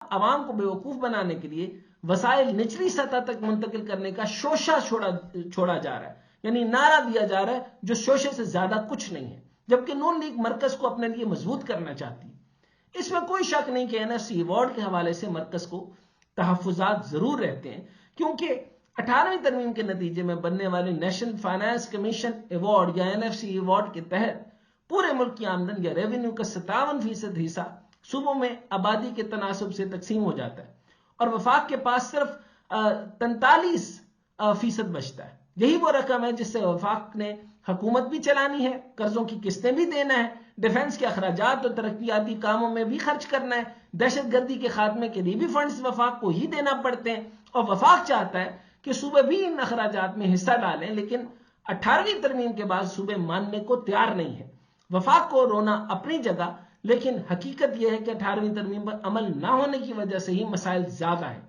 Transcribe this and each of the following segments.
عوام کو بیوقوف بنانے کے لیے وسائل نچلی سطح تک منتقل کرنے کا شوشہ چھوڑا جا رہا ہے، یعنی نعرہ دیا جا رہا ہے جو شوشے سے زیادہ کچھ نہیں ہے، جبکہ نون لیگ مرکز کو اپنے لیے مضبوط کرنا چاہتی ہے۔ اس میں کوئی شک نہیں کہ NFC ایوارڈ کے حوالے سے مرکز کو تحفظات ضرور رہتے ہیں، کیونکہ 18ویں ترمیم کے نتیجے میں بننے والے نیشنل فائنانس کمیشن ایوارڈ یا NFC ایوارڈ کے تحت پورے ملک کی آمدن یا ریونیو کا 57% حصہ صوبوں میں آبادی کے تناسب سے تقسیم ہو جاتا ہے، اور وفاق کے پاس صرف 43% بچتا ہے۔ یہی وہ رقم ہے جس سے وفاق نے حکومت بھی چلانی ہے، قرضوں کی قسطیں بھی دینا ہے، ڈیفنس کے اخراجات اور ترقیاتی کاموں میں بھی خرچ کرنا ہے، دہشت گردی کے خاتمے کے لیے بھی فنڈز وفاق کو ہی دینا پڑتے ہیں، اور وفاق چاہتا ہے کہ صوبے بھی ان اخراجات میں حصہ ڈالیں، لیکن 18ویں ترمیم کے بعد صوبے ماننے کو تیار نہیں ہے۔ وفاق کو رونا اپنی جگہ، لیکن حقیقت یہ ہے کہ 18ویں ترمیم پر عمل نہ ہونے کی وجہ سے ہی مسائل زیادہ ہیں۔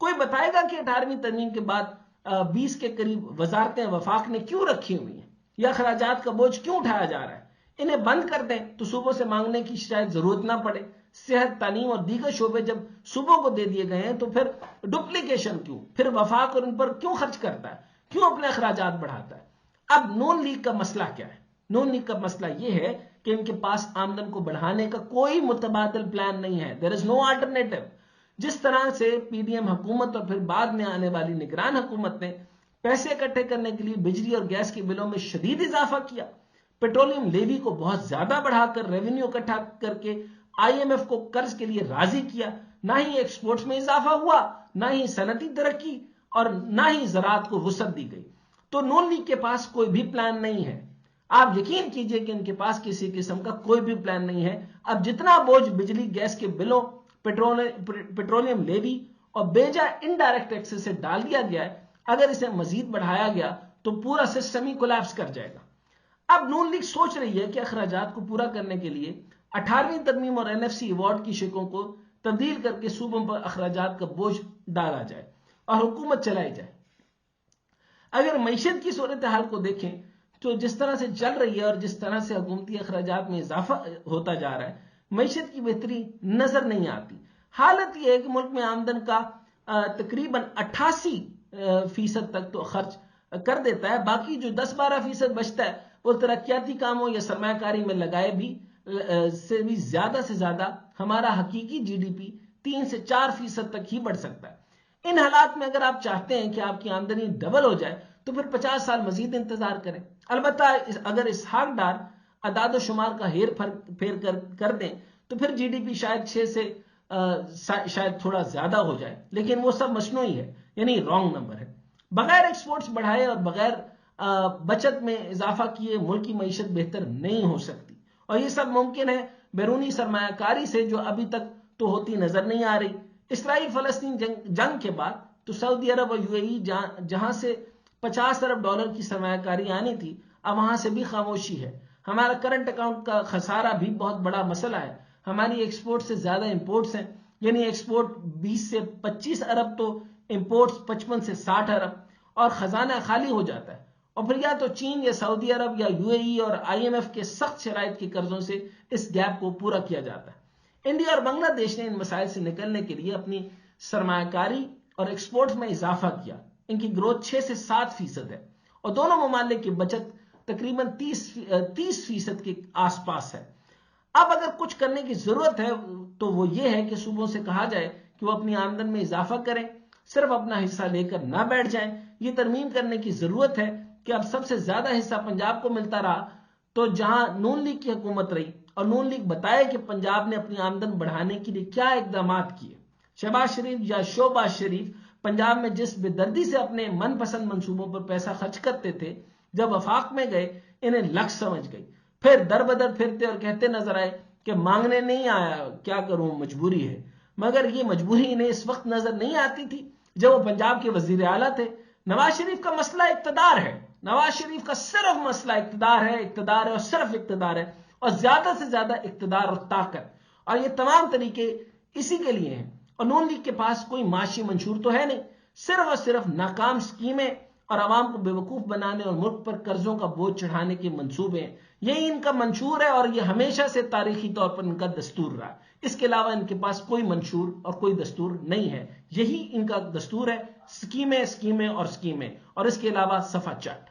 کوئی بتائے گا کہ 18ویں ترمیم کے بعد 20 کے قریب وزارتیں وفاق نے کیوں رکھی ہوئی ہیں، یا اخراجات کا بوجھ کیوں اٹھایا جا رہا ہے؟ انہیں بند کر دیں تو صوبوں سے مانگنے کی شاید ضرورت نہ پڑے۔ صحت، تعلیم اور دیگر شعبے جب صوبوں کو دے دیے گئے ہیں تو پھر ڈپلیکیشن کیوں؟ پھر وفاق اور ان پر کیوں خرچ کرتا ہے؟ کیوں اپنے اخراجات بڑھاتا ہے؟ اب نون لیگ کا مسئلہ کیا ہے؟ نون لیگ کا مسئلہ یہ ہے کہ ان کے پاس آمدن کو بڑھانے کا کوئی متبادل پلان نہیں ہے۔ There is no alternative۔ جس طرح سے PDM حکومت اور پھر بعد میں آنے والی نگران حکومت نے پیسے اکٹھے کرنے کے لیے بجلی اور گیس کے بلوں میں شدید اضافہ کیا، پیٹرولیم لیوی کو بہت زیادہ بڑھا کر ریونیو اکٹھا کر کے IMF کو قرض کے لیے راضی کیا، نہ ہی ایکسپورٹس میں اضافہ ہوا، نہ ہی صنعتی ترقی، اور نہ ہی زراعت کو وسعت دی گئی، تو نون لیگ کے پاس کوئی بھی پلان نہیں ہے۔ آپ یقین کیجئے کہ ان کے پاس کسی قسم کا کوئی بھی پلان نہیں ہے۔ اب جتنا بوجھ بجلی گیس کے بلوں، پیٹرولیم لیوی اور بیجا انڈائریکٹ ٹیکس سے ڈال دیا گیا ہے، اگر اسے مزید بڑھایا گیا تو پورا سسٹم ہی کولیپس کر جائے گا۔ اب نون لیگ سوچ رہی ہے کہ اخراجات کو پورا کرنے کے لیے 18ویں ترمیم اور NFC ایوارڈ کی شکوں کو تبدیل کر کے صوبوں پر اخراجات کا بوجھ ڈالا جائے اور حکومت چلائی جائے۔ اگر معیشت کی صورتحال کو دیکھیں تو جس طرح سے چل رہی ہے اور جس طرح سے حکومتی اخراجات میں اضافہ ہوتا جا رہا ہے، معیشت کی بہتری نظر نہیں آتی۔ حالت یہ ہے کہ ملک میں آمدن کا تقریباً 88% تک تو خرچ کر دیتا ہے، باقی جو 10-12% بچتا ہے وہ ترقیاتی کاموں یا سرمایہ کاری میں لگائے بھی سے زیادہ ہمارا حقیقی GDP 3 سے 4% تک ہی بڑھ سکتا ہے۔ ان حالات میں اگر آپ چاہتے ہیں کہ آپ کی آمدنی ڈبل ہو جائے تو پھر 50 سال مزید انتظار کریں۔ البتہ اگر اسحاق ڈار اعداد و شمار کا ہیر پھیر کر دیں تو پھر GDP شاید 6 سے شاید تھوڑا زیادہ ہو جائے، لیکن وہ سب مصنوعی ہے، یعنی رانگ نمبر ہے۔ بغیر ایکسپورٹس بڑھائے اور بغیر بچت میں اضافہ کیے ملک کی معیشت بہتر نہیں ہو سکتی، اور یہ سب ممکن ہے بیرونی سرمایہ کاری سے جو ابھی تک تو ہوتی نظر نہیں آ رہی۔ اسرائیل فلسطین جنگ کے بعد تو سعودی عرب اور UAE جہاں سے $50 ارب کی سرمایہ کاری آنی تھی، اب وہاں سے بھی خاموشی ہے۔ ہمارا کرنٹ اکاؤنٹ کا خسارہ بھی بہت بڑا مسئلہ ہے۔ ہماری ایکسپورٹ سے زیادہ امپورٹس ہیں، یعنی ایکسپورٹ 20 سے 25 ارب تو امپورٹس 55 سے 60 ارب، اور خزانہ خالی ہو جاتا ہے، اور پھر یا تو چین یا سعودی عرب یا UAE اور IMF کے سخت شرائط کے قرضوں سے اس گیپ کو پورا کیا جاتا ہے۔ انڈیا اور بنگلہ دیش نے ان مسائل سے نکلنے کے لیے اپنی سرمایہ کاری اور ایکسپورٹ میں اضافہ کیا۔ ان کی گروتھ 6 سے 7% ہے، اور دونوں ممالک کی بچت تقریباً 30% کے آس پاس ہے۔ اب اگر کچھ کرنے کی ضرورت ہے تو وہ یہ ہے کہ صوبوں سے کہا جائے کہ وہ اپنی آمدن میں اضافہ کریں، صرف اپنا حصہ لے کر نہ بیٹھ جائیں۔ یہ ترمیم کرنے کی ضرورت ہے کہ اب سب سے زیادہ حصہ پنجاب کو ملتا رہا، تو جہاں نون لیگ کی حکومت رہی، اور نون لیگ بتائے کہ پنجاب نے اپنی آمدن بڑھانے کے لیے کیا اقدامات کیے۔ شہباز شریف یا شوباز شریف پنجاب میں جس بے دردی سے اپنے من پسند منصوبوں پر پیسہ خرچ کرتے تھے، جب وفاق میں گئے انہیں لک سمجھ گئی، پھر در بدر پھرتے اور کہتے نظر آئے کہ مانگنے نہیں آیا، کیا کروں، مجبوری ہے۔ مگر یہ مجبوری انہیں اس وقت نظر نہیں آتی تھی جب وہ پنجاب کے وزیر اعلیٰ تھے۔ نواز شریف کا مسئلہ اقتدار ہے، نواز شریف کا صرف مسئلہ اقتدار ہے اور صرف اقتدار ہے، اور زیادہ سے زیادہ اقتدار اور طاقت، اور یہ تمام طریقے اسی کے لیے ہیں۔ اور نون لیگ کے پاس کوئی معاشی منشور تو ہے نہیں، صرف اور صرف ناکام سکیمیں اور عوام کو بیوقوف بنانے اور ملک پر قرضوں کا بوجھ چڑھانے کے منصوبے ہیں. یہی ان کا منشور ہے اور یہ ہمیشہ سے تاریخی طور پر ان کا دستور رہا. اس کے علاوہ ان کے پاس کوئی منشور اور کوئی دستور نہیں ہے. یہی ان کا دستور ہے، سکیمیں سکیمیں اور سکیمیں، اور اس کے علاوہ صفا چٹ.